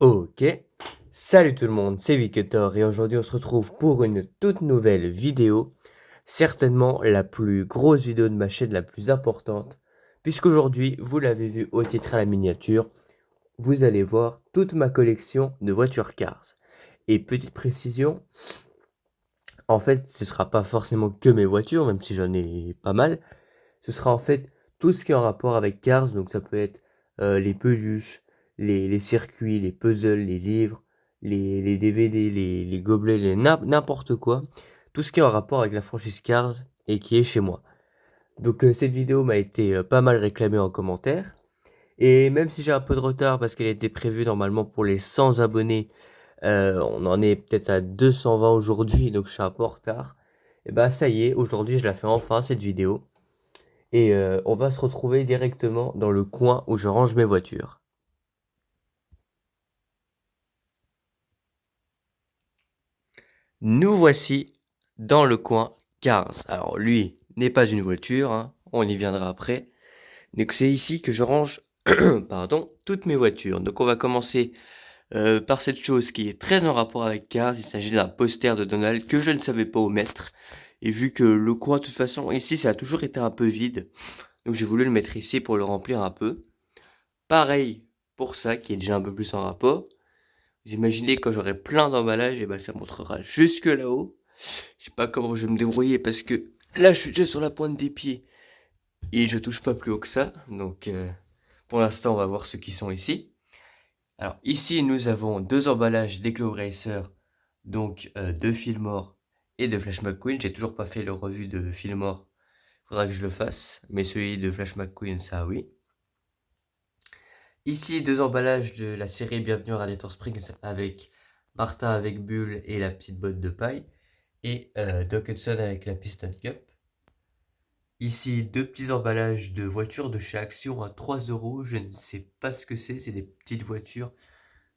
Ok, salut tout le monde, c'est Viketor et aujourd'hui on se retrouve pour une toute nouvelle vidéo, certainement la plus grosse vidéo de ma chaîne, la plus importante, puisqu'aujourd'hui, vous l'avez vu au titre à la miniature, vous allez voir toute ma collection de voitures Cars. Et petite précision, en fait ce sera pas forcément que mes voitures, même si j'en ai pas mal, ce sera en fait tout ce qui est en rapport avec Cars, donc ça peut être les peluches, les circuits, les puzzles, les livres, les DVD, les gobelets, n'importe quoi. Tout ce qui est en rapport avec la franchise Cars et qui est chez moi. Donc cette vidéo m'a été pas mal réclamée en commentaire. Et même si j'ai un peu de retard parce qu'elle était prévue normalement pour les 100 abonnés, on en est peut-être à 220 aujourd'hui, donc je suis un peu en retard. Et bah ça y est, aujourd'hui je la fais enfin cette vidéo. Et on va se retrouver directement dans le coin où je range mes voitures. Nous voici dans le coin Cars. Alors lui n'est pas une voiture, hein, on y viendra après. Donc c'est ici que je range pardon, toutes mes voitures. Donc on va commencer par cette chose qui est très en rapport avec Cars. Il s'agit d'un poster de Donald que je ne savais pas où mettre. Et vu que le coin, de toute façon, ici, ça a toujours été un peu vide. Donc j'ai voulu le mettre ici pour le remplir un peu. Pareil pour ça, qui est déjà un peu plus en rapport. Vous imaginez quand j'aurai plein d'emballages, et ben ça montrera jusque là-haut. Je sais pas comment je vais me débrouiller parce que là je suis déjà sur la pointe des pieds et je touche pas plus haut que ça. Donc pour l'instant on va voir ceux qui sont ici. Alors ici nous avons deux emballages d'Eclo Racer, donc de Fillmore et de Flash McQueen. J'ai toujours pas fait le revue de Fillmore, faudra que je le fasse, mais celui de Flash McQueen ça oui. Ici, deux emballages de la série Bienvenue à Radiator Springs avec Martin avec Bull et la petite botte de paille. Et Doc Hudson avec la Piston Cup. Ici, deux petits emballages de voitures de chez Action à 3 euros. Je ne sais pas ce que c'est des petites voitures,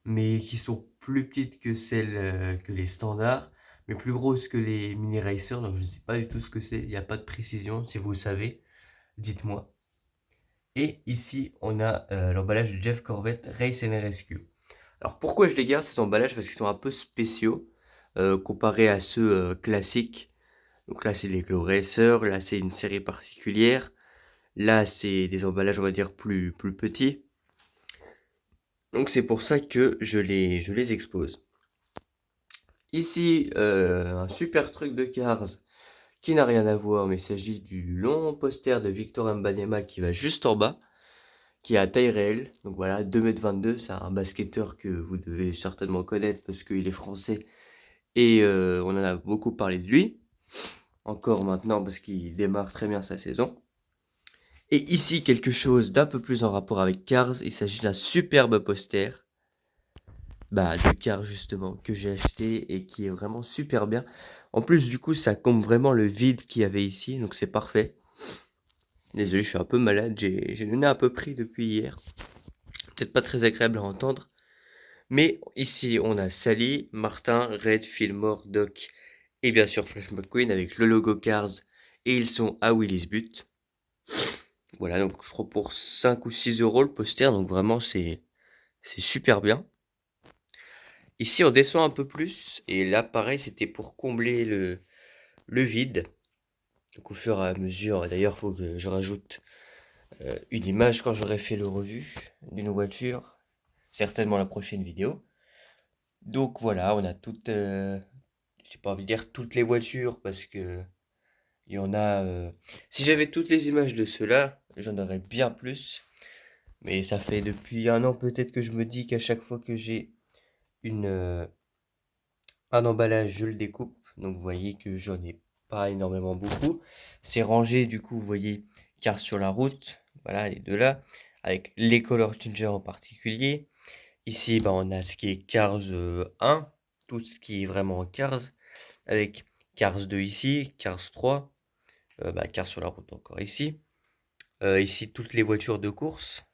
mais qui sont plus petites que celles que les standards, mais plus grosses que les mini racers. Donc je ne sais pas du tout ce que c'est. Il n'y a pas de précision. Si vous le savez, dites-moi. Et ici, on a l'emballage de Jeff Corbett Race and Rescue. Alors pourquoi je les garde ces emballages? Parce qu'ils sont un peu spéciaux comparés à ceux classiques. Donc là c'est les Glow Racer, là c'est une série particulière. Là c'est des emballages on va dire plus petits. Donc c'est pour ça que je les expose. Ici un super truc de Cars qui n'a rien à voir, mais il s'agit du long poster de Victor Mbanyama qui va juste en bas, qui est à taille réelle. Donc voilà, 2,22 m, c'est un basketteur que vous devez certainement connaître parce qu'il est français et on en a beaucoup parlé de lui. Encore maintenant parce qu'il démarre très bien sa saison. Et ici, quelque chose d'un peu plus en rapport avec Cars, il s'agit d'un superbe poster de Cars justement que j'ai acheté et qui est vraiment super bien. En plus, du coup, ça comble vraiment le vide qu'il y avait ici, donc c'est parfait. Désolé, je suis un peu malade, j'ai le nez un peu pris depuis hier. Peut-être pas très agréable à entendre. Mais ici, on a Sally, Martin, Red, Fillmore, Doc et bien sûr Flash McQueen avec le logo Cars. Et ils sont à Willis Butte. Voilà, donc je crois pour 5 ou 6 euros le poster, donc vraiment c'est super bien. Ici on descend un peu plus, et là pareil c'était pour combler le vide. Donc au fur et à mesure, d'ailleurs il faut que je rajoute une image quand j'aurai fait le revue d'une voiture, certainement la prochaine vidéo. Donc voilà, on a toutes, j'ai pas envie de dire toutes les voitures parce que il y en a. Si j'avais toutes les images de ceux-là, j'en aurais bien plus. Mais ça fait depuis un an peut-être que je me dis qu'à chaque fois que j'ai une, un emballage, je le découpe. Donc vous voyez que j'en ai pas énormément beaucoup. C'est rangé du coup, vous voyez, car sur la route, voilà les deux là, avec les color changer en particulier. Ici, on a ce qui est Cars 1, tout ce qui est vraiment Cars, avec Cars 2 ici, Cars 3, Cars sur la route encore ici. Ici, toutes les voitures de course.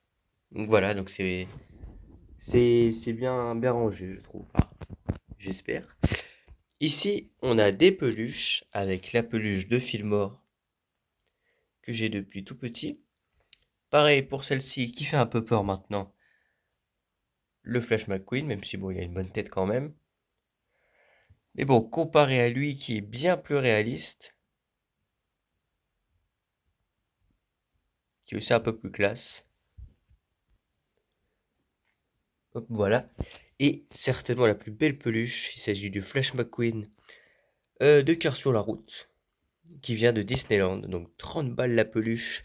Donc voilà, donc c'est bien rangé, je trouve. Enfin, j'espère. Ici, on a des peluches avec la peluche de Fillmore que j'ai depuis tout petit. Pareil pour celle-ci qui fait un peu peur maintenant. le Flash McQueen, même si bon, il a une bonne tête quand même. Mais bon, comparé à lui qui est bien plus réaliste, qui est aussi un peu plus classe. Hop, voilà. Et certainement la plus belle peluche, il s'agit du Flash McQueen de Cars sur la route, qui vient de Disneyland. Donc 30 balles la peluche,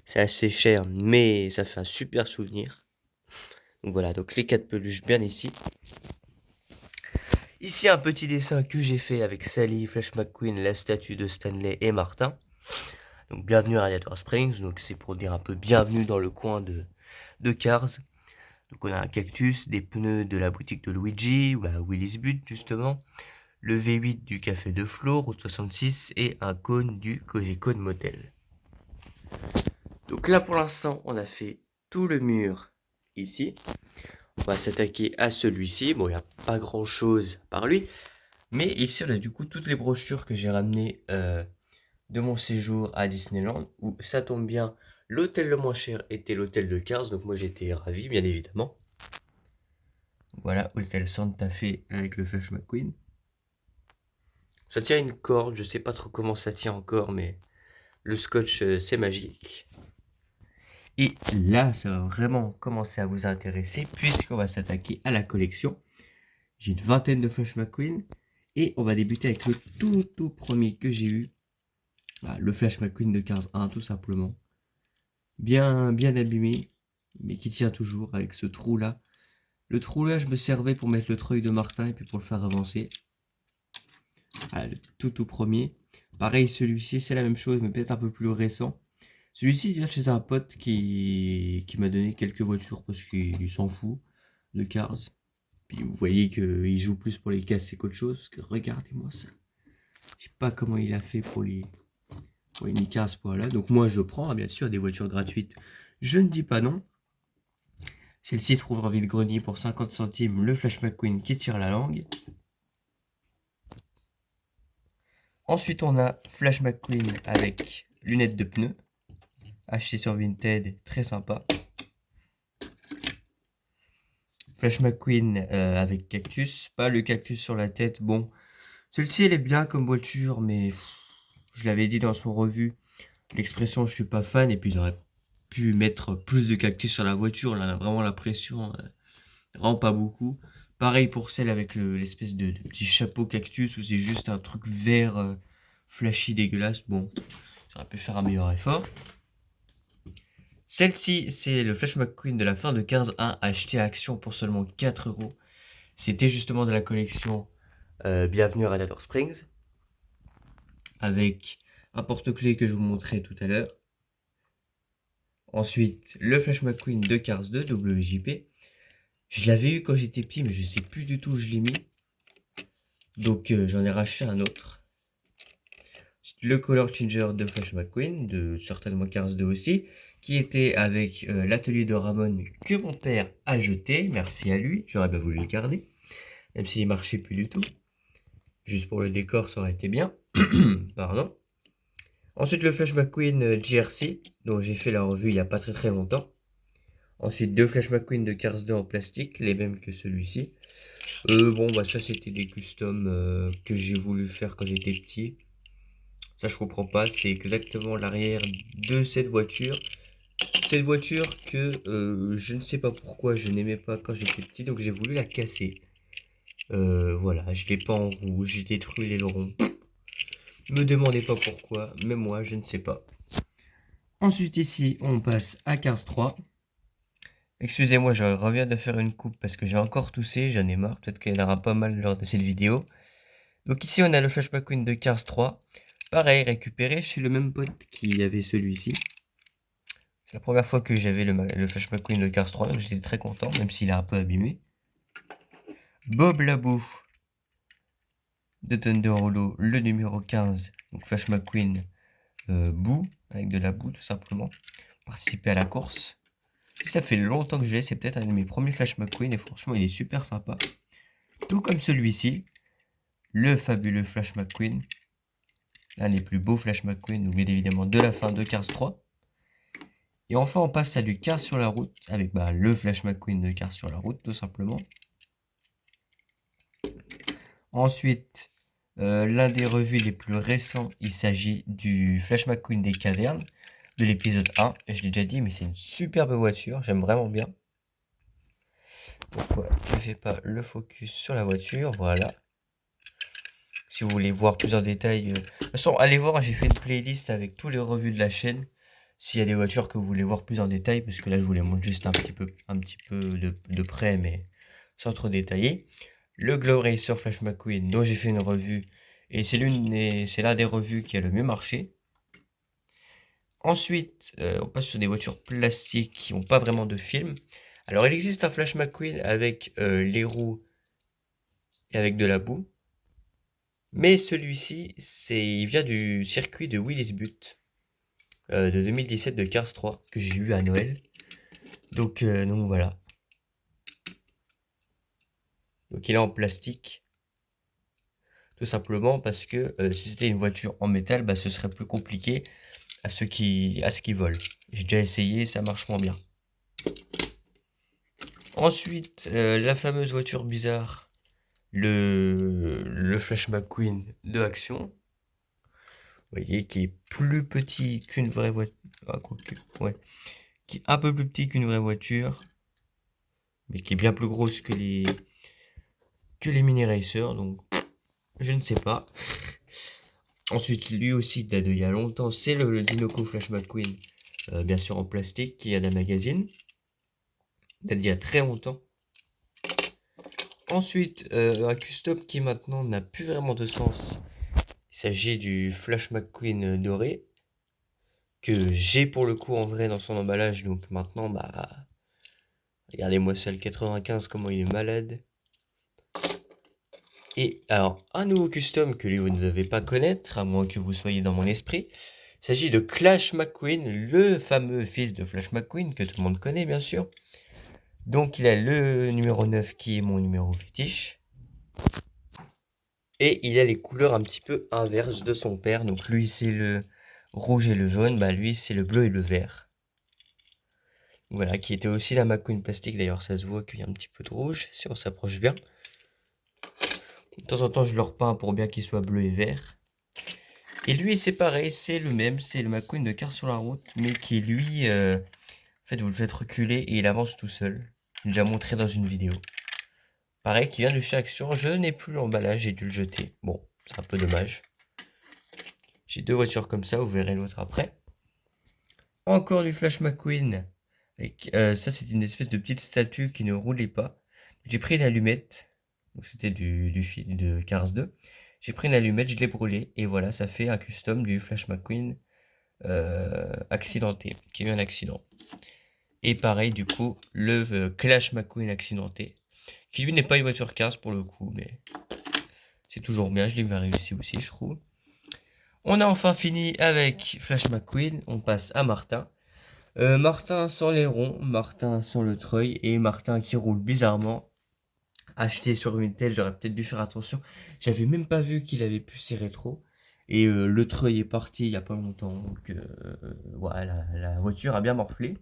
c'est assez cher, mais ça fait un super souvenir. Donc voilà, donc les 4 peluches bien ici. Ici un petit dessin que j'ai fait avec Sally, Flash McQueen, la statue de Stanley et Martin. Donc bienvenue à Radiator Springs, donc c'est pour dire un peu bienvenue dans le coin de Cars. Donc on a un cactus, des pneus de la boutique de Luigi, ou à Willy's Butte justement, le V8 du Café de Flo, Route 66, et un cône du Cozy Cone Motel. Donc là pour l'instant on a fait tout le mur ici. On va s'attaquer à celui-ci. Bon, il n'y a pas grand chose par lui. Mais ici on a du coup toutes les brochures que j'ai ramenées de mon séjour à Disneyland. Où ça tombe bien, l'hôtel le moins cher était l'hôtel de Cars. Donc moi j'étais ravi bien évidemment. Voilà, hôtel Santa Fe avec le Flash McQueen. Ça tient une corde, je sais pas trop comment ça tient encore, mais le scotch c'est magique. Et là, ça va vraiment commencer à vous intéresser puisqu'on va s'attaquer à la collection. J'ai une vingtaine de Flash McQueen et on va débuter avec le tout premier que j'ai eu. Voilà, le Flash McQueen de 15.1 tout simplement. Bien abîmé, mais qui tient toujours avec ce trou là. Le trou là, je me servais pour mettre le treuil de Martin et puis pour le faire avancer. Voilà, le tout premier. Pareil, celui-ci, c'est la même chose, mais peut-être un peu plus récent. Celui-ci vient chez un pote qui m'a donné quelques voitures parce qu'il s'en fout de Cars. Puis vous voyez qu'il joue plus pour les casser qu'autre chose. Parce que regardez-moi ça. Je sais pas comment il a fait pour les niquer à ce point-là. Donc moi je prends bien sûr des voitures gratuites. Je ne dis pas non. Celle-ci trouve en vide-grenier pour 50 centimes le Flash McQueen qui tire la langue. Ensuite on a Flash McQueen avec lunettes de pneus. Acheté sur Vinted, très sympa. Flash McQueen avec cactus, pas le cactus sur la tête. Bon, celle-ci elle est bien comme voiture, mais je l'avais dit dans son revue, l'expression je suis pas fan, et puis j'aurais pu mettre plus de cactus sur la voiture, là on a vraiment l'impression, vraiment pas beaucoup. Pareil pour celle avec l'espèce de petit chapeau cactus, où c'est juste un truc vert flashy dégueulasse. Bon, j'aurais pu faire un meilleur effort. Celle-ci, c'est le Flash McQueen de la fin de 15.1, acheté à Action pour seulement 4 euros. C'était justement de la collection Bienvenue à Radiator Springs, avec un porte-clés que je vous montrais tout à l'heure. Ensuite, le Flash McQueen de Cars 2, WJP. Je l'avais eu quand j'étais petit, mais je sais plus du tout où je l'ai mis. Donc j'en ai racheté un autre. Le Color Changer de Flash McQueen, de certainement Cars 2 aussi, qui était avec l'atelier de Ramon que mon père a jeté. Merci à lui, j'aurais bien voulu le garder, même s'il marchait plus du tout. Juste pour le décor, ça aurait été bien. Pardon. Ensuite, le Flash McQueen GRC, dont j'ai fait la revue il n'y a pas très longtemps. Ensuite, deux Flash McQueen de Cars 2 en plastique, les mêmes que celui-ci. Bon, bah ça c'était des customs que j'ai voulu faire quand j'étais petit. Ça je comprends pas, c'est exactement l'arrière de cette voiture. Cette voiture que je ne sais pas pourquoi je n'aimais pas quand j'étais petit, donc j'ai voulu la casser. Voilà, je l'ai pas en rouge, j'ai détruit l'aileron. Me demandez pas pourquoi, mais moi je ne sais pas. Ensuite ici, on passe à Cars 3. Excusez-moi, je reviens de faire une coupe parce que j'ai encore toussé, j'en ai marre, peut-être qu'il y en aura pas mal lors de cette vidéo. Donc ici on a le Flash McQueen de Cars 3. Pareil, récupéré chez le même pote qui avait celui-ci. C'est la première fois que j'avais le Flash McQueen de Cars 3, donc j'étais très content, même s'il est un peu abîmé. Bob Labou de Thunder Hollow, le numéro 15, donc Flash McQueen boue, avec de la boue tout simplement. Participer à la course. Ça fait longtemps que je l'ai, c'est peut-être un de mes premiers Flash McQueen et franchement il est super sympa. Tout comme celui-ci, le fabuleux Flash McQueen. L'un des plus beaux Flash McQueen, donc bien évidemment de la fin de Cars 3. Et enfin, on passe à du car sur la route avec le Flash McQueen de car sur la route, tout simplement. Ensuite, l'un des revues les plus récents, il s'agit du Flash McQueen des cavernes de l'épisode 1. Je l'ai déjà dit, mais c'est une superbe voiture, j'aime vraiment bien. Pourquoi je ne fais pas le focus sur la voiture? Voilà. Si vous voulez voir plus en détail, de toute façon, allez voir, j'ai fait une playlist avec tous les revues de la chaîne. S'il y a des voitures que vous voulez voir plus en détail, parce que là, je vous les montre juste un petit peu de près, mais sans trop détailler. Le Glow Racer Flash McQueen, dont j'ai fait une revue, et c'est l'un des revues qui a le mieux marché. Ensuite, on passe sur des voitures plastiques qui n'ont pas vraiment de film. Alors, il existe un Flash McQueen avec les roues et avec de la boue. Mais celui-ci, il vient du circuit de Willis Butte de 2017 de Cars 3 que j'ai eu à Noël. Donc voilà. Donc il est en plastique. Tout simplement parce que si c'était une voiture en métal, ce serait plus compliqué à ce qui volent. J'ai déjà essayé, ça marche moins bien. Ensuite, la fameuse voiture bizarre, le Flash McQueen de Action. Vous voyez, qui est plus petit qu'une vraie voiture. Ah, quoique, ouais. Qui est un peu plus petit qu'une vraie voiture. Mais qui est bien plus grosse que les mini racers. Donc, je ne sais pas. Ensuite, lui aussi, date d'il y a longtemps, c'est le Dinoco Flash McQueen. Bien sûr en plastique, qui a d'un magazine. Date d'il y a très longtemps. Ensuite, un custom qui maintenant n'a plus vraiment de sens. Il s'agit du Flash McQueen doré. Que j'ai pour le coup en vrai dans son emballage. Donc maintenant, regardez-moi ça, le 95, comment il est malade. Et alors, un nouveau custom que lui vous ne devez pas connaître, à moins que vous soyez dans mon esprit. Il s'agit de Clash McQueen, le fameux fils de Flash McQueen, que tout le monde connaît bien sûr. Donc il a le numéro 9 qui est mon numéro fétiche. Et il a les couleurs un petit peu inverses de son père. Donc lui c'est le rouge et le jaune, lui c'est le bleu et le vert. Voilà, qui était aussi la McQueen plastique, d'ailleurs ça se voit qu'il y a un petit peu de rouge, si on s'approche bien. De temps en temps je le repeins pour bien qu'il soit bleu et vert. Et lui c'est pareil, c'est le même, c'est le McQueen de Car sur la route, mais qui lui, en fait vous le faites reculer et il avance tout seul. J'ai déjà montré dans une vidéo. Pareil, qui vient de chez Action, je n'ai plus l'emballage, j'ai dû le jeter. Bon, c'est un peu dommage. J'ai deux voitures comme ça, vous verrez l'autre après. Encore du Flash McQueen. Ça c'est une espèce de petite statue qui ne roulait pas. J'ai pris une allumette. Donc c'était du film de Cars 2. J'ai pris une allumette, je l'ai brûlée. Et voilà, ça fait un custom du Flash McQueen accidenté. Qui a eu un accident. Et pareil du coup, le Clash McQueen accidenté. Qui lui n'est pas une voiture Cars pour le coup. Mais c'est toujours bien, je l'ai bien réussi aussi je trouve. On a enfin fini avec Flash McQueen. On passe à Martin. Martin sans l'aileron, Martin sans le treuil et Martin qui roule bizarrement. Acheté sur une telle, j'aurais peut-être dû faire attention. J'avais même pas vu qu'il avait pu serrer trop. Et le treuil est parti il y a pas longtemps. Donc voilà, la voiture a bien morflé.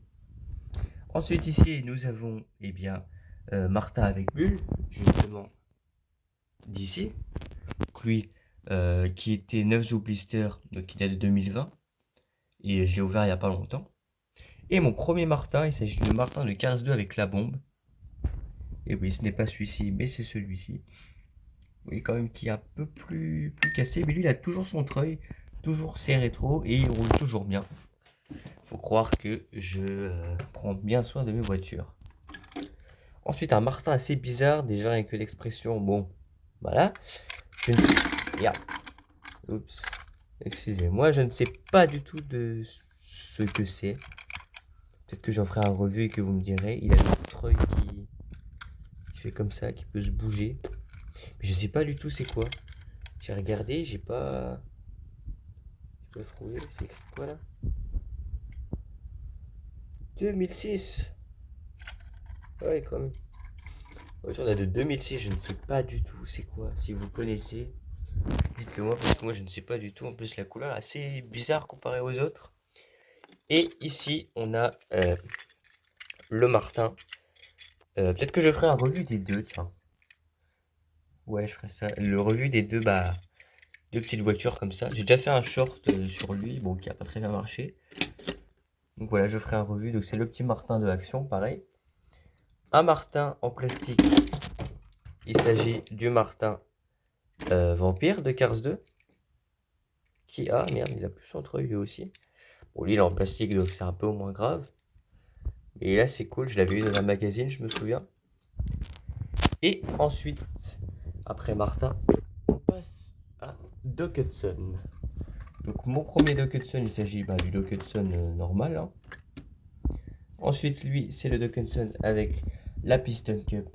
Ensuite ici nous avons Martin avec Bulle, justement d'ici. Donc lui qui était 9 sous blister, donc qui date de 2020. Et je l'ai ouvert il y a pas longtemps. Et mon premier Martin, il s'agit de Martin de Cars 2 avec la bombe. Et oui, ce n'est pas celui-ci, mais c'est celui-ci. Oui, quand même qui est un peu plus cassé. Mais lui, il a toujours son treuil, toujours ses rétros et il roule toujours bien. Faut croire que je prends bien soin de mes voitures. Ensuite, un Martin assez bizarre, déjà avec l'expression, bon, voilà. Regarde. Oups. Excusez-moi, je ne sais pas du tout de ce que c'est. Peut-être que j'en ferai un revue et que vous me direz. Il a le treuil qui fait comme ça, qui peut se bouger. Mais je sais pas du tout c'est quoi. J'ai regardé, j'ai pas trouvé. C'est écrit quoi là? 2006. Ouais, quand même. On a de 2006, je ne sais pas du tout c'est quoi. Si vous connaissez, dites-le moi parce que moi je ne sais pas du tout. En plus la couleur est assez bizarre comparée aux autres. Et ici, on a le Martin. Peut-être que je ferai un revue des deux, tiens. Ouais, je ferai ça. Le revue des deux, deux petites voitures comme ça. J'ai déjà fait un short sur lui, bon, qui a pas très bien marché. Donc voilà, je ferai un revue. Donc c'est le petit Martin de Action, pareil. Un Martin en plastique. Il s'agit du Martin Vampire de Cars 2. Qui a, merde, il a plus son lui aussi. Bon, lui il est en plastique, donc c'est un peu moins grave. Et là c'est cool, je l'avais eu dans un magazine, je me souviens. Et ensuite, après Martin, on passe à Doc Hudson. Donc mon premier Doc Hudson, il s'agit du Doc Hudson normal, hein. Ensuite, lui, c'est le Doc Hudson avec la Piston Cup,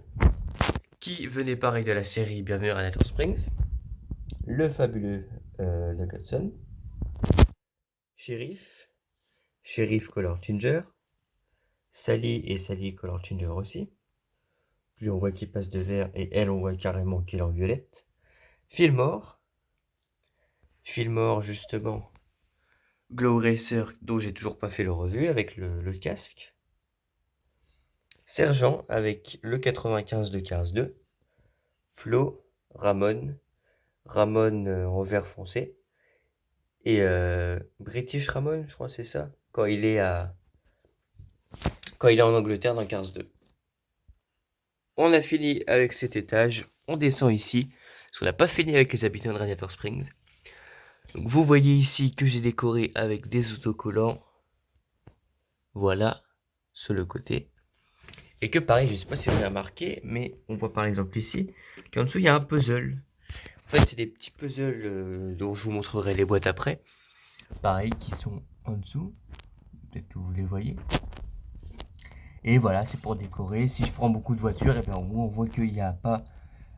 qui venait pareil de la série Bienvenue à Radiator Springs. Le fabuleux Doc Hudson. Sheriff Color Changer. Sally et Sally Color Changer aussi. Lui, on voit qu'il passe de vert et elle, on voit carrément qu'il est en violette. Fillmore, justement, Glow Racer, dont j'ai toujours pas fait le revue avec le casque. Sergent avec le 95 de Cars 2. Flo, Ramon en vert foncé. Et British Ramon, je crois que c'est ça, quand il est en Angleterre dans Cars 2. On a fini avec cet étage, on descend ici, parce qu'on n'a pas fini avec les habitants de Radiator Springs. Donc vous voyez ici que j'ai décoré avec des autocollants, voilà, sur le côté. Et que pareil, je sais pas si vous avez remarqué, mais on voit par exemple ici, qu'en dessous il y a un puzzle. En fait c'est des petits puzzles dont je vous montrerai les boîtes après. Pareil, qui sont en dessous, peut-être que vous les voyez. Et voilà, c'est pour décorer. Si je prends beaucoup de voitures, et bien au moins on voit qu'il n'y a pas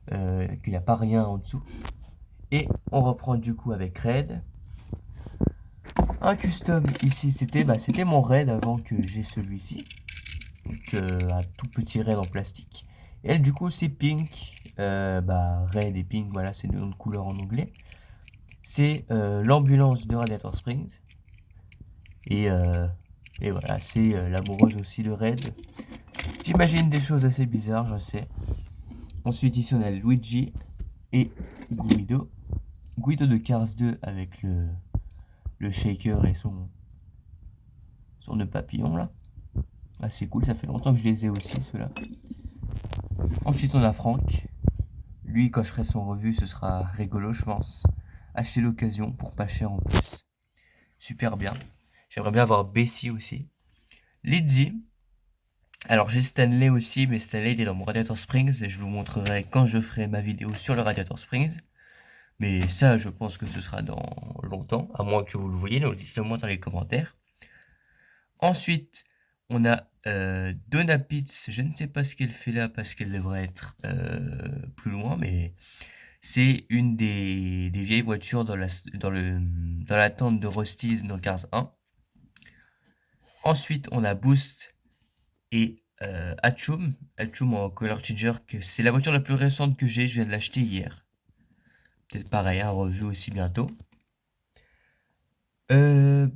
rien en dessous. Et on reprend du coup avec Red. Un custom ici, c'était mon Red avant que j'ai celui-ci. Donc un tout petit Red en plastique. Et elle du coup c'est Pink. Red et Pink, voilà, c'est le nom de couleur en anglais. C'est l'ambulance de Radiator Springs. Et voilà, c'est l'amoureuse aussi de Red. J'imagine des choses assez bizarres, je sais. Ensuite, ici, on a Luigi et Guido. Guido de Cars 2 avec le shaker et son nœud papillon, là. Ah, c'est cool, ça fait longtemps que je les ai aussi, ceux-là. Ensuite, on a Franck. Lui, quand je ferai son revue, ce sera rigolo, je pense. Acheter l'occasion pour pas cher en plus. Super bien. J'aimerais bien avoir Bessie aussi. Lizzie. Alors j'ai Stanley aussi, mais Stanley il est dans mon Radiator Springs et je vous montrerai quand je ferai ma vidéo sur le Radiator Springs. Mais ça, je pense que ce sera dans longtemps, à moins que vous le voyez, donc dites-le moi dans les commentaires. Ensuite, on a Donna Pitts, je ne sais pas ce qu'elle fait là parce qu'elle devrait être plus loin, mais c'est une des vieilles voitures dans la tente de Rosties dans Cars 1. Ensuite, on a Boost et Hatchoum en Color Changer, que c'est la voiture la plus récente que j'ai, je viens de l'acheter hier. Peut-être pareil, un revue aussi bientôt. Je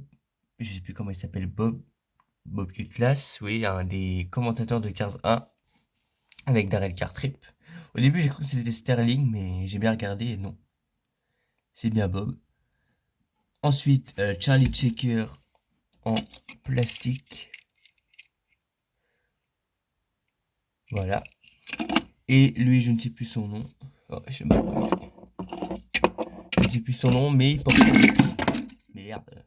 sais plus comment il s'appelle, Bob Cutlass, oui, un des commentateurs de 15-1 avec Darrell Cartrip. Au début, j'ai cru que c'était Sterling, mais j'ai bien regardé et non. C'est bien Bob. Ensuite, Charlie Checker en plastique. Voilà. Et lui, je ne sais plus son nom. Oh, je ne sais plus son nom, mais il porte... Merde.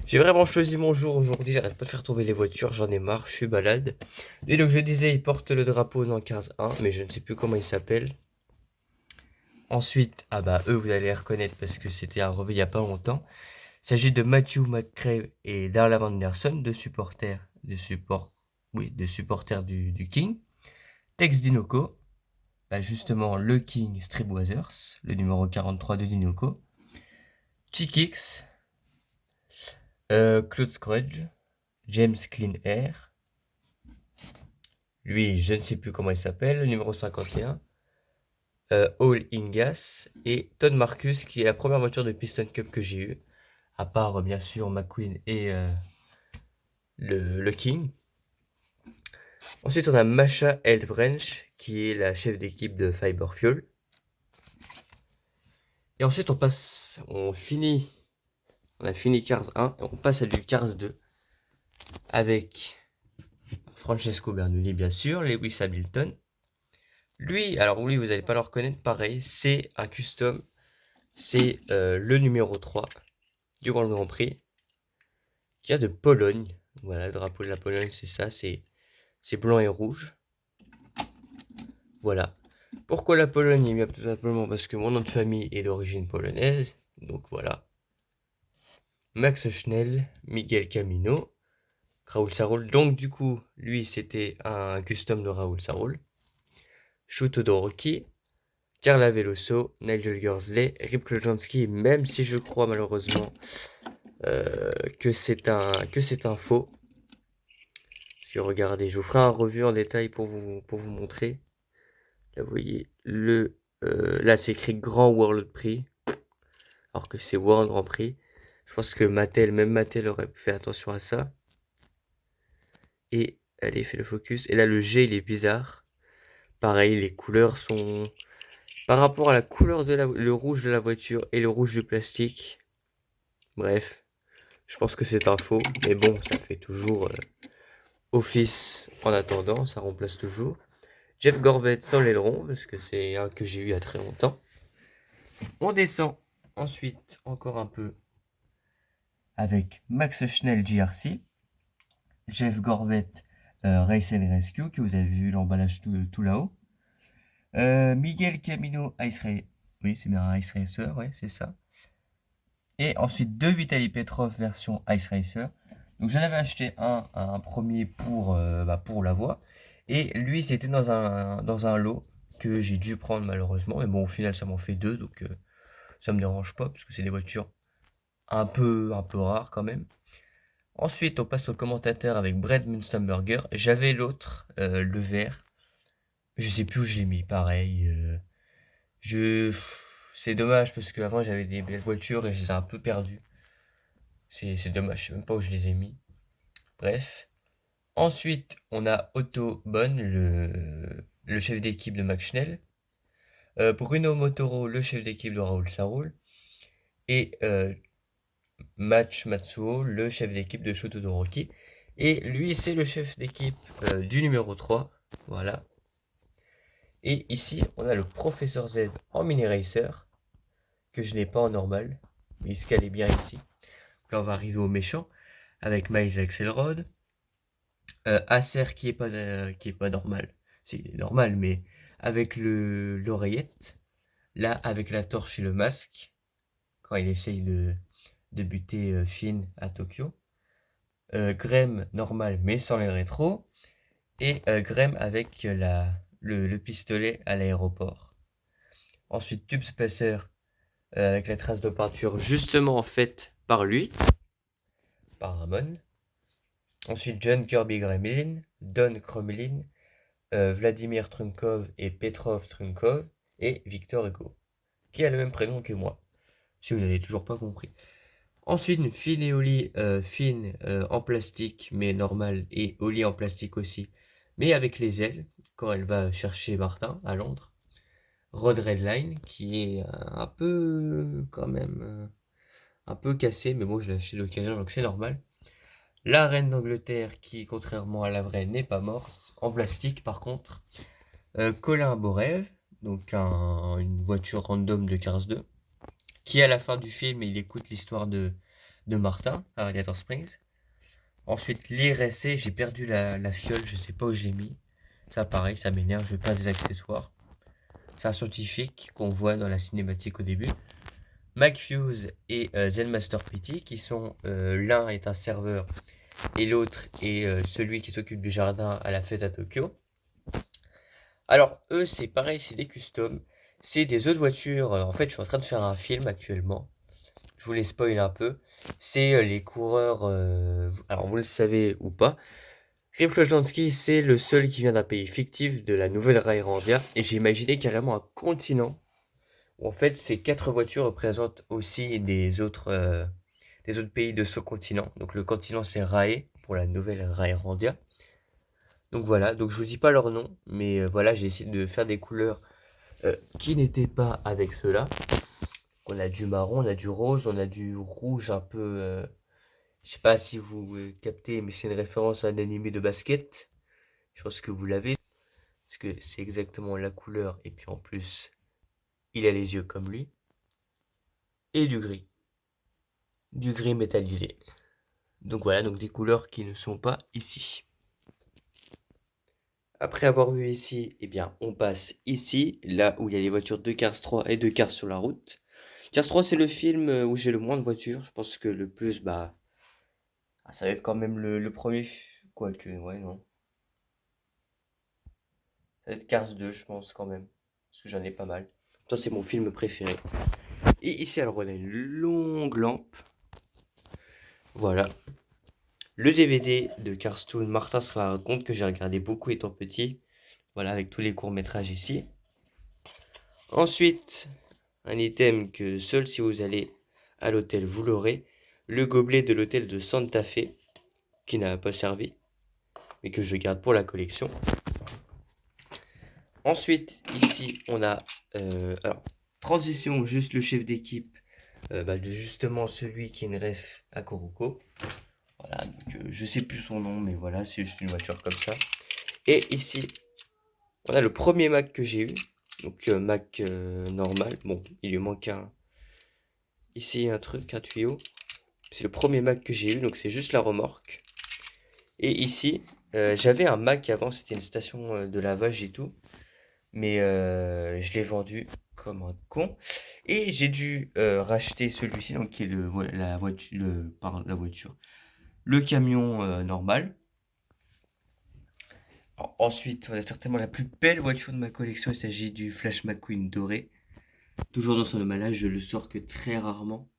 J'ai vraiment choisi mon jour aujourd'hui, j'arrête pas de faire tomber les voitures, j'en ai marre, je suis balade. Et donc je disais, il porte le drapeau dans 15-1, mais je ne sais plus comment il s'appelle. Ensuite, eux vous allez les reconnaître parce que c'était un revue il n'y a pas longtemps. Il s'agit de Matthew McCrae et Darla Vanderson, deux supporters du King. Tex Dinoco, justement le King Streetwazers, le numéro 43 de Dinoco. Chickix, Claude Scrooge, James Clean Air. Lui, je ne sais plus comment il s'appelle, le numéro 51. All Ingas et Todd Marcus, qui est la première voiture de Piston Cup que j'ai eue. à part bien sûr McQueen et le King. Ensuite, on a Masha Eldrench, qui est la chef d'équipe de Fiber Fuel. Et ensuite, on a fini Cars 1, et on passe à du Cars 2, avec Francesco Bernoulli, bien sûr, Lewis Hamilton. Lui, alors oui, vous n'allez pas le reconnaître, pareil, c'est un custom, c'est le numéro 3 du World Grand Prix, qui a de Pologne. Voilà, le drapeau de la Pologne, c'est ça, c'est blanc et rouge. Voilà. Pourquoi la Pologne? Eh bien, tout simplement parce que mon nom de famille est d'origine polonaise, donc voilà. Max Schnell, Miguel Camino, Raoul Sarol. Donc du coup, lui, c'était un custom de Raoul Sarol. Shu Todoroki, Carla Veloso, Nigel Gursley, Rip Klojanski, même si je crois malheureusement que c'est un faux. Parce que regardez, je vous ferai un revue en détail pour vous montrer. Là, vous voyez, là c'est écrit Grand World Prix, alors que c'est World Grand Prix. Je pense que même Mattel aurait fait attention à ça. Et allez, fait le focus. Et là, le G, il est bizarre. Pareil, les couleurs sont... Par rapport à la couleur le rouge de la voiture et le rouge du plastique. Bref, je pense que c'est un faux. Mais bon, ça fait toujours office en attendant. Ça remplace toujours. Jeff Gorvette sans l'aileron, parce que c'est un que j'ai eu il y a très longtemps. On descend ensuite encore un peu avec Max Schnell JRC, Jeff Gorvette Race and Rescue, que vous avez vu l'emballage tout là-haut. Miguel Camino Ice Racer, oui c'est bien un Ice Racer, ouais c'est ça. Et ensuite deux Vitaly Petrov version Ice Racer. Donc j'en avais acheté un premier pour la voie. Et lui c'était dans un lot que j'ai dû prendre malheureusement. Mais bon au final ça m'en fait deux, donc ça me dérange pas parce que c'est des voitures un peu rares quand même. Ensuite on passe au commentateur avec Brad Munstenberger. J'avais l'autre, le vert. Je sais plus où je l'ai mis, pareil. C'est dommage parce qu'avant j'avais des belles voitures et je les ai un peu perdues. C'est dommage, je sais même pas où je les ai mis. Bref. Ensuite, on a Otto Bonn, le chef d'équipe de Max Schnell. Bruno Motoro, le chef d'équipe de Raoul Sarol. Et Matsuo, le chef d'équipe de Shu Todoroki. Et lui, c'est le chef d'équipe du numéro 3. Voilà. Et ici, on a le Professeur Z en mini racer, que je n'ai pas en normal, mais il se calait bien ici. Là, on va arriver au méchant, avec Miles Axelrod, Acer qui est pas normal, c'est normal, mais avec l'oreillette, là, avec la torche et le masque, quand il essaye de buter Finn à Tokyo, Graham normal, mais sans les rétros, et Graham avec le pistolet à l'aéroport. Ensuite, Tube Spacer avec la trace de peinture justement faite par lui, par Ramon. Ensuite, John Kirby Gremlin, Don Kromelin, Vladimir Trunkov et Petrov Trunkov, et Victor Hugo, qui a le même prénom que moi, si vous n'avez toujours pas compris. Ensuite, Finn et Oli, Finn en plastique, mais normal, et Oli en plastique aussi, mais avec les ailes, quand elle va chercher Martin à Londres. Rod Redline, qui est un peu, quand même, un peu cassé, mais bon, je l'ai acheté d'occasion, donc c'est normal. La reine d'Angleterre, qui, contrairement à la vraie, n'est pas morte, en plastique par contre. Colin Borev, donc une voiture random de Cars 2, qui à la fin du film, il écoute l'histoire de Martin, à Radiator Springs. Ensuite, l'IRSC, j'ai perdu la fiole, je sais pas où je l'ai mis. Ça pareil, ça m'énerve, je veux pas des accessoires. C'est un scientifique qu'on voit dans la cinématique au début. McFuse et Zenmaster PT, qui sont l'un est un serveur et l'autre est celui qui s'occupe du jardin à la fête à Tokyo. Alors eux c'est pareil, c'est des customs, c'est des autres voitures. En fait je suis en train de faire un film actuellement, je vous les spoil un peu. C'est les coureurs, alors vous le savez ou pas, Rip Klojanski c'est le seul qui vient d'un pays fictif de la Nouvelle-Raillandia, et j'ai imaginé carrément un continent où en fait ces 4 voitures représentent aussi des autres des autres pays de ce continent. Donc le continent c'est Rae, pour la nouvelle Raerandia. Donc voilà, donc je vous dis pas leur nom, mais voilà, j'ai essayé de faire des couleurs qui n'étaient pas avec ceux-là. On a du marron, on a du rose, on a du rouge un peu... je sais pas si vous captez, mais c'est une référence à un animé de basket. Je pense que vous l'avez, parce que c'est exactement la couleur, et puis en plus, il a les yeux comme lui. Et du gris métallisé. Donc voilà, donc des couleurs qui ne sont pas ici. Après avoir vu ici, eh bien, on passe ici, là où il y a les voitures de Cars 3 et de Cars sur la route. Cars 3, c'est le film où j'ai le moins de voitures. Je pense que le plus, bah, ça va être quand même le premier. Quoique, ouais, non. Ça va être Cars 2, je pense, quand même. Parce que j'en ai pas mal. Ça, c'est mon film préféré. Et ici, alors, on a une longue lampe. Voilà. Le DVD de Carstoon, Martin se la raconte, que j'ai regardé beaucoup étant petit. Voilà, avec tous les courts-métrages ici. Ensuite, un item que seul si vous allez à l'hôtel vous l'aurez. Le gobelet de l'hôtel de Santa Fe, qui n'a pas servi, mais que je garde pour la collection. Ensuite, ici, on a... alors, transition, juste le chef d'équipe, de justement celui qui est une ref à Kuroko. Voilà, donc je sais plus son nom, mais voilà, c'est juste une voiture comme ça. Et ici, on a le premier Mac que j'ai eu. Donc Mac normal. Bon, il lui manque un... Ici, un truc, un tuyau. C'est le premier Mac que j'ai eu, donc c'est juste la remorque. Et ici, j'avais un Mac avant, c'était une station de lavage et tout. Mais je l'ai vendu comme un con. Et j'ai dû racheter celui-ci, donc qui est la voiture, le camion normal. Ensuite, on a certainement la plus belle voiture de ma collection. Il s'agit du Flash McQueen doré. Toujours dans son emballage, je le sors que très rarement.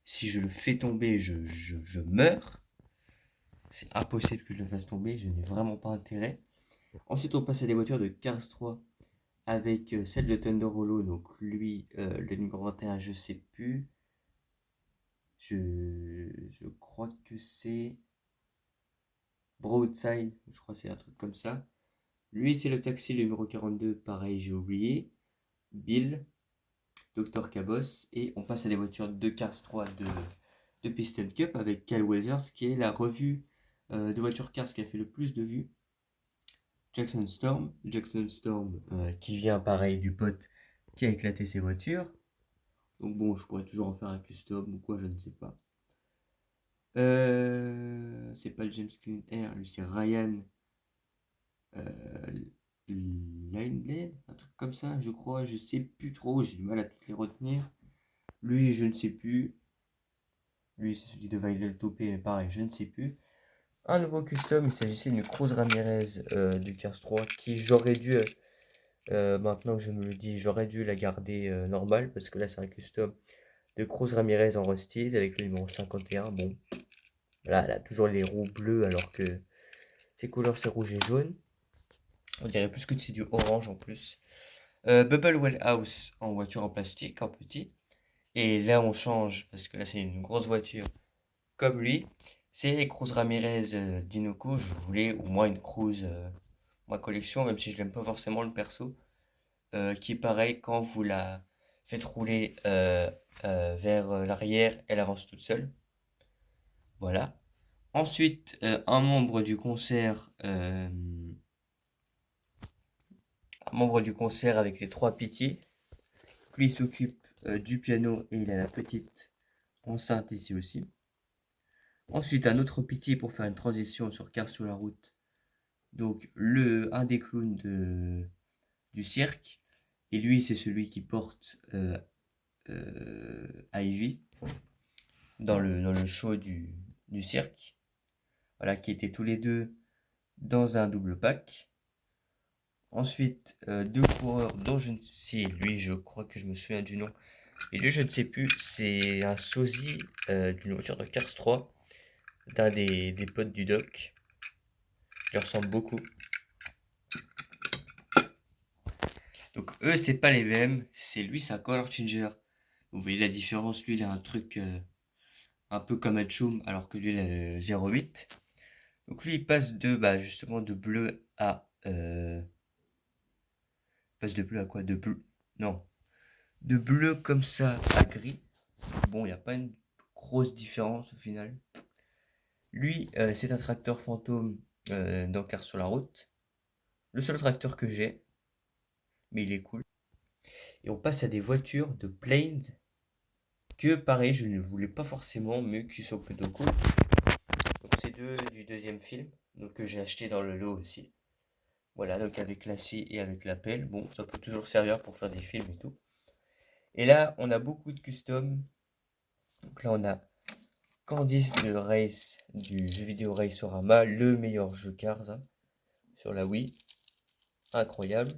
Si je le fais tomber, je meurs. C'est impossible que je le fasse tomber, je n'ai vraiment pas intérêt. Ensuite, on passe à des voitures de Cars 3 avec celle de Thunder Hollow. Donc lui, le numéro 21, je sais plus. Je crois que c'est Broadside, je crois que c'est un truc comme ça. Lui, c'est le taxi, le numéro 42, pareil, j'ai oublié. Bill, Dr. Cabos. Et on passe à des voitures de Cars 3 de Piston Cup avec Cal Weathers, qui est la revue de voitures Cars qui a fait le plus de vues. Jackson Storm qui vient pareil du pote qui a éclaté ses voitures. Donc bon, je pourrais toujours en faire un custom ou quoi, je ne sais pas. C'est pas le James Clean Air, lui c'est Ryan Lineblade, un truc comme ça, je crois, je sais plus trop, j'ai du mal à toutes les retenir. Lui, je ne sais plus. Lui, c'est celui de Vaidel Topé, mais pareil, je ne sais plus. Un nouveau custom, il s'agissait d'une Cruz Ramirez de Cars 3 qui j'aurais dû, maintenant que je me le dis, j'aurais dû la garder normale parce que là c'est un custom de Cruz Ramirez en Rusties avec le numéro 51. Bon, là elle a toujours les roues bleues alors que ses couleurs c'est rouge et jaune. On dirait plus que c'est du orange en plus. Bubble Well House en voiture en plastique, en petit. Et là on change parce que là c'est une grosse voiture comme lui. C'est les Cruz Ramirez d'Inoco. Je voulais au moins une Cruz ma collection, même si je n'aime pas forcément le perso. Qui pareil, quand vous la faites rouler vers l'arrière, elle avance toute seule. Voilà. Ensuite, un membre du concert avec les trois pitiés. Lui s'occupe du piano et il a la petite enceinte ici aussi. Ensuite, un autre pitié pour faire une transition sur Car sur la route. Donc, un des clowns du cirque. Et lui, c'est celui qui porte Ivy dans le show du cirque. Voilà, qui étaient tous les deux dans un double pack. Ensuite, deux coureurs dont je ne sais si lui, je crois que je me souviens du nom. Et lui, je ne sais plus, c'est un sosie d'une voiture de Cars 3, d'un des potes du doc. Il leur ressemble beaucoup. Donc eux, c'est pas les mêmes, c'est lui, c'est un color changer. Vous voyez la différence, lui, il a un truc un peu comme Hatchoum, alors que lui, il a le 08. Donc lui, il passe de, justement, de bleu à... passe de bleu à quoi? De bleu... Non. De bleu comme ça à gris. Bon, il n'y a pas une grosse différence au final. Lui, c'est un tracteur fantôme d'Encart sur la route. Le seul tracteur que j'ai, mais il est cool. Et on passe à des voitures de Planes que, pareil, je ne voulais pas forcément, mais qui sont plutôt cool. Donc c'est deux du deuxième film, donc que j'ai acheté dans le lot aussi. Voilà, donc avec la scie et avec la pelle. Bon, ça peut toujours servir pour faire des films et tout. Et là, on a beaucoup de custom. Donc là, on a Candice de Race du jeu vidéo Racerama, le meilleur jeu Cars hein, sur la Wii. Incroyable.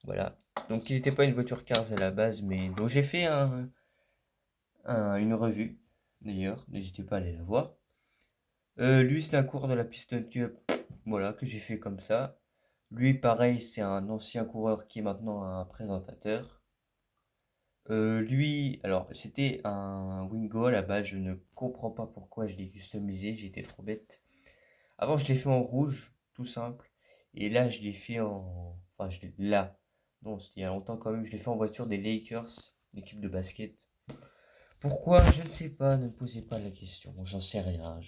Voilà. Donc il n'était pas une voiture Cars à la base, mais donc j'ai fait une revue d'ailleurs. N'hésitez pas à aller la voir. Lui, c'est un cours de la Piston Cup. Voilà, que j'ai fait comme ça. Lui, pareil, c'est un ancien coureur qui est maintenant un présentateur. Lui, alors c'était un Wingo à la base, je ne comprends pas pourquoi je l'ai customisé, j'étais trop bête. Avant, je l'ai fait en rouge, tout simple. Et là, je l'ai fait en. Enfin, là. Non, c'était il y a longtemps quand même, je l'ai fait en voiture des Lakers, l'équipe de basket. Pourquoi? Je ne sais pas, ne me posez pas la question, j'en sais rien.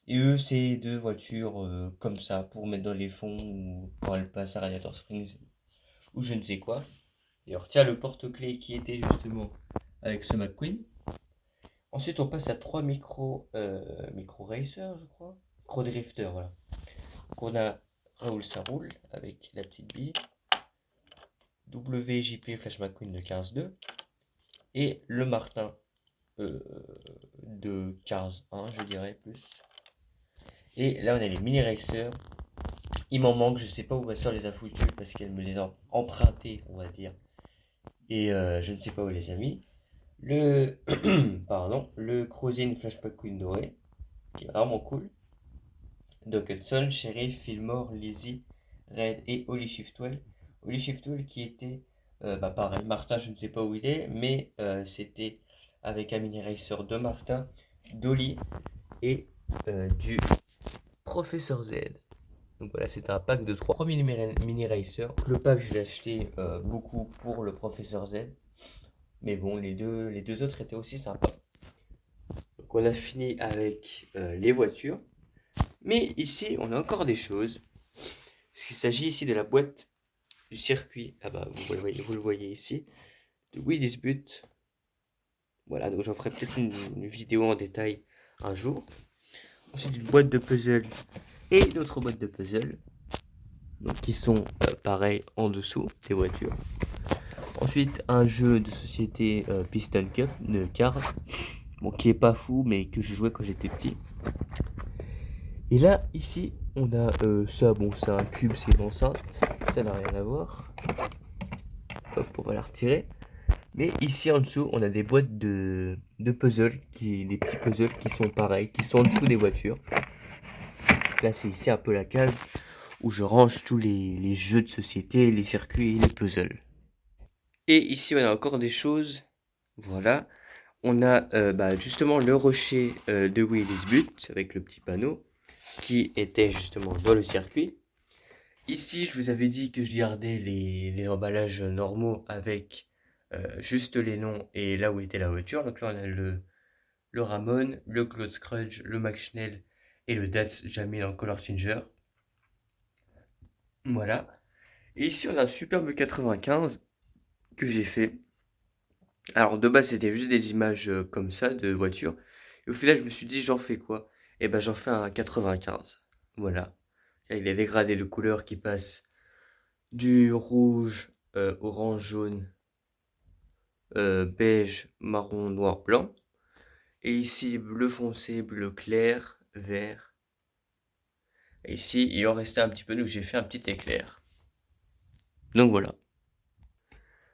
Et eux, c'est deux voitures comme ça pour mettre dans les fonds ou quand elles passent à Radiator Springs ou je ne sais quoi. D'ailleurs, tiens, le porte-clés qui était justement avec ce McQueen. Ensuite, on passe à trois micro racer, je crois. Micro drifter, voilà. Donc, on a Raoul ça roule avec la petite bille. WJP Flash McQueen de Cars 2. Et le Martin de Cars 1, je dirais plus. Et là, on a les mini racers. Il m'en manque, je sais pas où ma soeur les a foutus parce qu'elle me les a empruntés, on va dire. Et je ne sais pas où elle les a mis. Le, pardon, le Cruising Flash McQueen doré, qui est vraiment cool. Doc Hudson, Sheriff, Fillmore, Lizzie, Red et Holy Shiftwell. Holy Shiftwell qui était, pareil, Martin, je ne sais pas où il est, mais c'était avec un mini racer de Martin, d'Holly et du Professeur Z. Donc voilà, c'était un pack de 3 mini racers. Le pack, je l'ai acheté beaucoup pour le Professeur Z. Mais bon, les deux autres étaient aussi sympas. Donc on a fini avec les voitures. Mais ici, on a encore des choses. Parce qu'il s'agit ici de la boîte du circuit. Ah bah, vous le voyez ici. De Wii Dispute. Voilà, donc j'en ferai peut-être une vidéo en détail un jour. Ensuite, une boîte de puzzle et d'autres boîtes de puzzle. Donc qui sont pareil en dessous des voitures. Ensuite, un jeu de société Piston Cup de Cars. Bon, qui est pas fou, mais que je jouais quand j'étais petit. Et là, ici, on a ça. Bon, c'est un cube, c'est une enceinte. Ça n'a rien à voir. Hop, on va la retirer. Mais ici, en dessous, on a des boîtes de puzzles, des petits puzzles qui sont pareils, qui sont en dessous des voitures. Donc là, c'est ici un peu la case où je range tous les jeux de société, les circuits et les puzzles. Et ici, on a encore des choses. Voilà. On a justement le rocher de Willis Butte avec le petit panneau qui était justement dans le circuit. Ici, je vous avais dit que je gardais les emballages normaux avec juste les noms et là où était la voiture. Donc là, on a le Ramon, le Claude Scruggs, le Max Schnell et le Dats Jamil en Color Changer. Voilà. Et ici, on a un superbe 95 que j'ai fait. Alors, de base, c'était juste des images comme ça de voitures. Et au final, je me suis dit, j'en fais quoi? Et ben, j'en fais un 95. Voilà. Avec des dégradés de couleurs qui passent du rouge, orange, jaune, beige, marron, noir, blanc. Et ici, bleu foncé, bleu clair, vert. Et ici, il en restait un petit peu, donc j'ai fait un petit éclair. Donc voilà.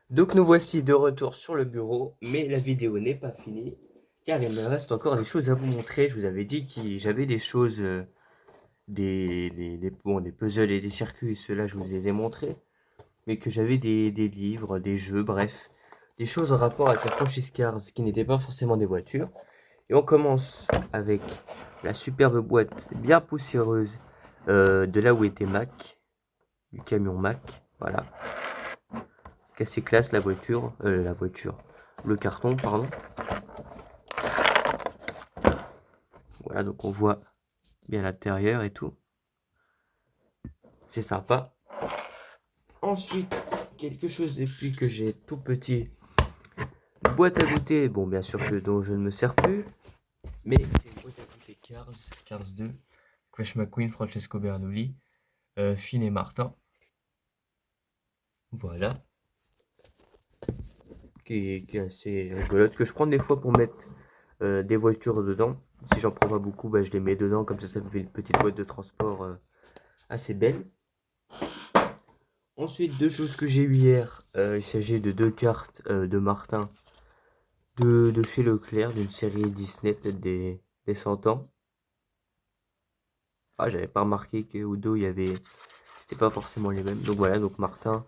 Donc nous voici de retour sur le bureau, mais la vidéo n'est pas finie, car il me reste encore des choses à vous montrer. Je vous avais dit que j'avais des choses, des puzzles et des circuits, ceux-là je vous les ai montrés, mais que j'avais des livres, des jeux, bref, des choses en rapport avec la franchise Cars qui n'étaient pas forcément des voitures. Et on commence avec la superbe boîte bien poussiéreuse de là où était Mac, du camion Mac, voilà. Assez classe la voiture, le carton, pardon. Voilà, donc on voit bien l'intérieur et tout. C'est sympa. Ensuite, quelque chose depuis que j'ai tout petit. Boîte à goûter, bon bien sûr que dont je ne me sers plus. Mais c'est une boîte à goûter Cars 2, Crash McQueen, Francesco Bernoulli, Finn et Martin. Voilà. Qui est assez rigolote, que je prends des fois pour mettre des voitures dedans. Si j'en prends pas beaucoup, bah, je les mets dedans, comme ça fait une petite boîte de transport assez belle. Ensuite, deux choses que j'ai eu hier, il s'agit de deux cartes de Martin de chez Leclerc, d'une série Disney, peut-être des 100 ans. Ah, j'avais pas remarqué qu'au dos, il y avait... C'était pas forcément les mêmes. Donc voilà, donc Martin,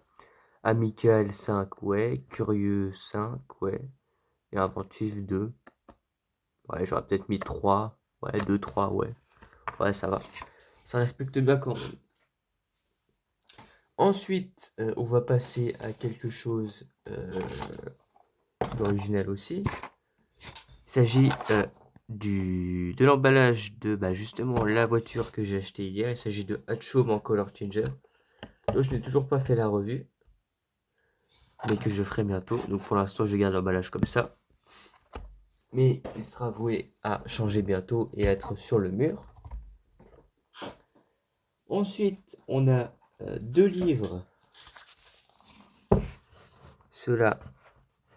Amical 5, ouais, Curieux 5, ouais, et Inventif 2. Ouais, j'aurais peut-être mis 3, ouais, 2, 3, ouais. Ouais, ça va. Ça respecte bien quand même. Ensuite, on va passer à quelque chose d'original aussi. Il s'agit de l'emballage de justement la voiture que j'ai acheté hier. Il s'agit de Hatchhome en Color Changer. Donc, je n'ai toujours pas fait la revue, mais que je ferai bientôt. Donc pour l'instant, je garde l'emballage comme ça. Mais il sera voué à changer bientôt et à être sur le mur. Ensuite, on a deux livres. Ceux-là.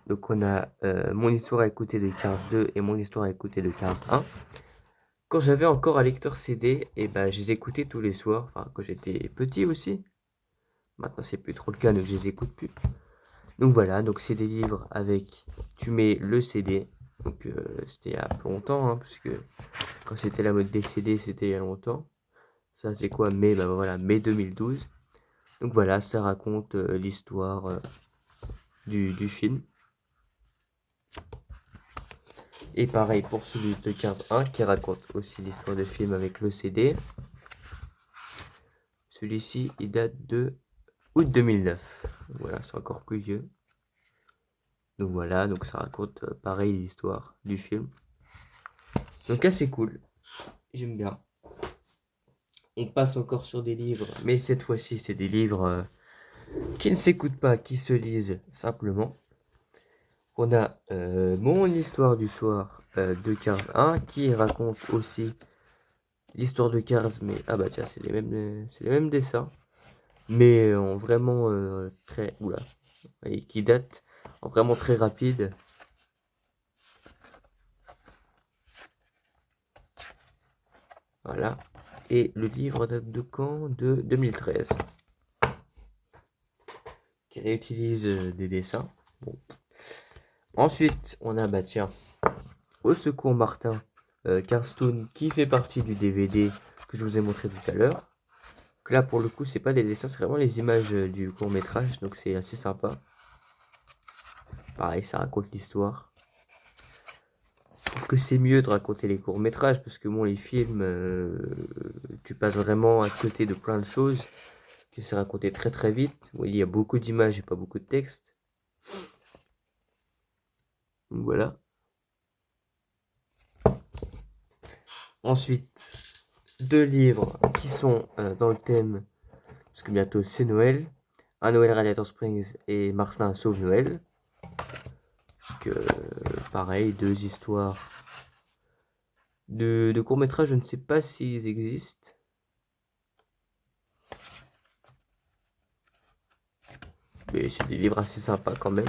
Donc on a Mon histoire à écouter de Cars 2 et Mon histoire à écouter de Cars 1. Quand j'avais encore un lecteur CD, et je les écoutais tous les soirs. Enfin, quand j'étais petit aussi. Maintenant, c'est plus trop le cas, donc je les écoute plus. Donc voilà, donc c'est des livres avec... Tu mets le CD. Donc c'était il y a peu longtemps, hein, parce que quand c'était la mode des CD, c'était il y a longtemps. Ça c'est quoi? Mai, voilà, mai 2012. Donc voilà, ça raconte l'histoire du film. Et pareil pour celui de 15.1 qui raconte aussi l'histoire du film avec le CD. Celui-ci, il date de août 2009. Voilà, c'est encore plus vieux. Donc voilà, donc ça raconte pareil l'histoire du film. Donc assez cool. J'aime bien. On passe encore sur des livres, mais cette fois-ci, c'est des livres qui ne s'écoutent pas, qui se lisent simplement. On a Mon histoire du soir de Cars 1 qui raconte aussi l'histoire de Cars, mais tiens, c'est les mêmes dessins, mais en vraiment très et qui date en vraiment très rapide. Voilà. Et le livre date de quand? De 2013. Qui réutilise des dessins. Bon. Ensuite, on a tiens, Au secours Martin, Carstoon qui fait partie du DVD que je vous ai montré tout à l'heure. Là pour le coup c'est pas des dessins, c'est vraiment les images du court métrage, donc c'est assez sympa. Pareil, ça raconte l'histoire. Je trouve que c'est mieux de raconter les courts métrages parce que bon, les films, tu passes vraiment à côté de plein de choses, que c'est raconté très très vite. Oui, il y a beaucoup d'images et pas beaucoup de texte. Donc voilà. Ensuite, deux livres qui sont dans le thème, parce que bientôt c'est Noël. Un Noël Radiator Springs et Martin sauve Noël. Pareil, deux histoires de courts-métrages, je ne sais pas s'ils existent. Mais c'est des livres assez sympas quand même.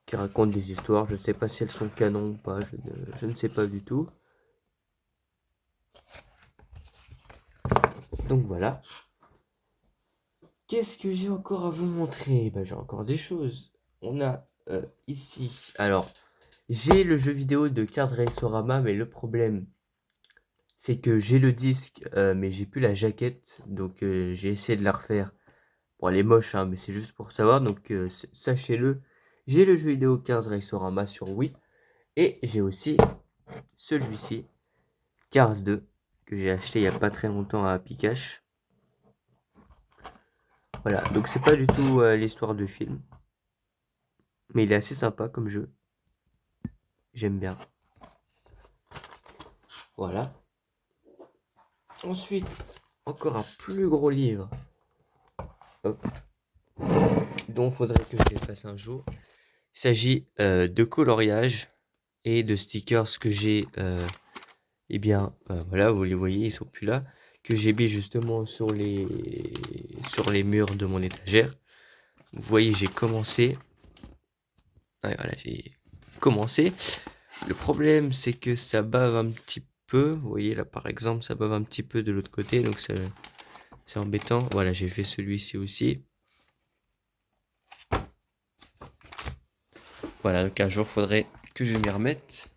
Qui racontent des histoires, je ne sais pas si elles sont canon ou pas, je ne sais pas du tout. Donc voilà. Qu'est-ce que j'ai encore à vous montrer? J'ai encore des choses. On a ici, alors, j'ai le jeu vidéo de Cars Racerama, mais le problème, c'est que j'ai le disque, mais j'ai plus la jaquette, donc j'ai essayé de la refaire. Bon, elle est moche, hein, mais c'est juste pour savoir, donc sachez-le, J'ai le jeu vidéo 15 Racerama sur Wii. Et j'ai aussi celui-ci, Cars 2, que j'ai acheté il n'y a pas très longtemps à Happy Cash. Voilà, donc c'est pas du tout l'histoire de film. Mais il est assez sympa comme jeu. J'aime bien. Voilà. Ensuite, encore un plus gros livre. Hop. Dont il faudrait que je les fasse un jour. Il s'agit de coloriage et de stickers que j'ai. Eh bien, voilà, vous les voyez, ils sont plus là. Que j'ai mis justement sur les murs de mon étagère. Vous voyez, j'ai commencé. Ouais, voilà, j'ai commencé. Le problème, c'est que ça bave un petit peu. Vous voyez, là, par exemple, ça bave un petit peu de l'autre côté. Donc, c'est embêtant. Voilà, j'ai fait celui-ci aussi. Voilà, donc un jour, faudrait que je m'y remette.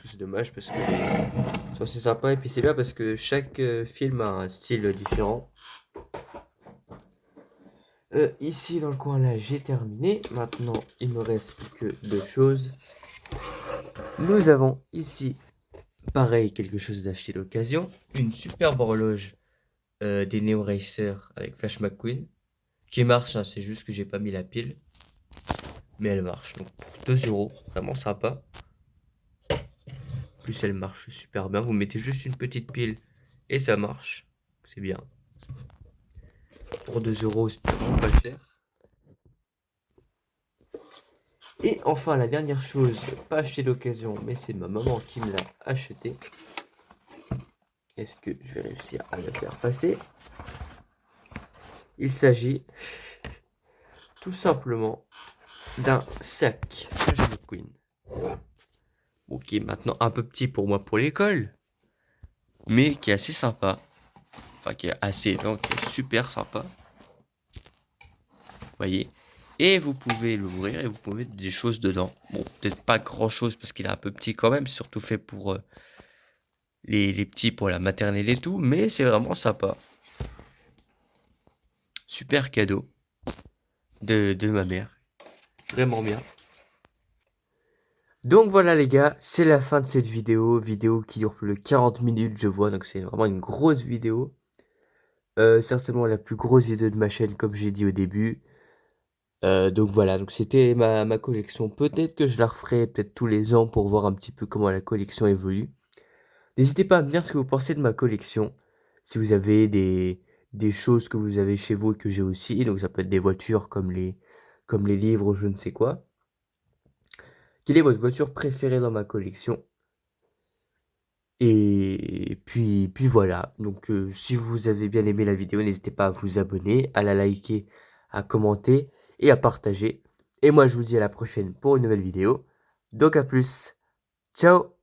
C'est dommage parce que c'est sympa. Et puis, c'est bien parce que chaque film a un style différent. Ici, dans le coin, là, j'ai terminé. Maintenant, il me reste plus que deux choses. Nous avons ici, pareil, quelque chose d'acheté d'occasion. Une superbe horloge des Neo Racer avec Flash McQueen. Qui marche, hein, c'est juste que j'ai pas mis la pile. Mais elle marche. Donc pour 2 €, vraiment sympa. En plus, elle marche super bien. Vous mettez juste une petite pile et ça marche. C'est bien. Pour 2 €, c'est vraiment pas cher. Et enfin, la dernière chose, pas acheté d'occasion, mais c'est ma maman qui me l'a acheté. Est-ce que je vais réussir à le faire passer? Il s'agit tout simplement d'un sac Flash McQueen. Bon, qui est maintenant un peu petit pour moi pour l'école, mais qui est assez sympa. Enfin, qui est assez, donc qui est super sympa. Vous voyez? Et vous pouvez l'ouvrir et vous pouvez mettre des choses dedans. Bon, peut-être pas grand chose parce qu'il est un peu petit quand même, c'est surtout fait pour les petits, pour la maternelle et tout, mais c'est vraiment sympa. Super cadeau de ma mère. Vraiment bien. Donc voilà les gars, c'est la fin de cette vidéo qui dure plus de 40 minutes je vois, donc c'est vraiment une grosse vidéo. Certainement la plus grosse vidéo de ma chaîne comme j'ai dit au début. Donc voilà, donc c'était ma collection. Peut-être que je la referai peut-être tous les ans pour voir un petit peu comment la collection évolue. N'hésitez pas à me dire ce que vous pensez de ma collection. Si vous avez des choses que vous avez chez vous et que j'ai aussi. Donc ça peut être des voitures comme les livres ou je ne sais quoi. Quelle est votre voiture préférée dans ma collection? Et puis voilà. Donc si vous avez bien aimé la vidéo, n'hésitez pas à vous abonner, à la liker, à commenter et à partager. Et moi je vous dis à la prochaine pour une nouvelle vidéo. Donc à plus. Ciao!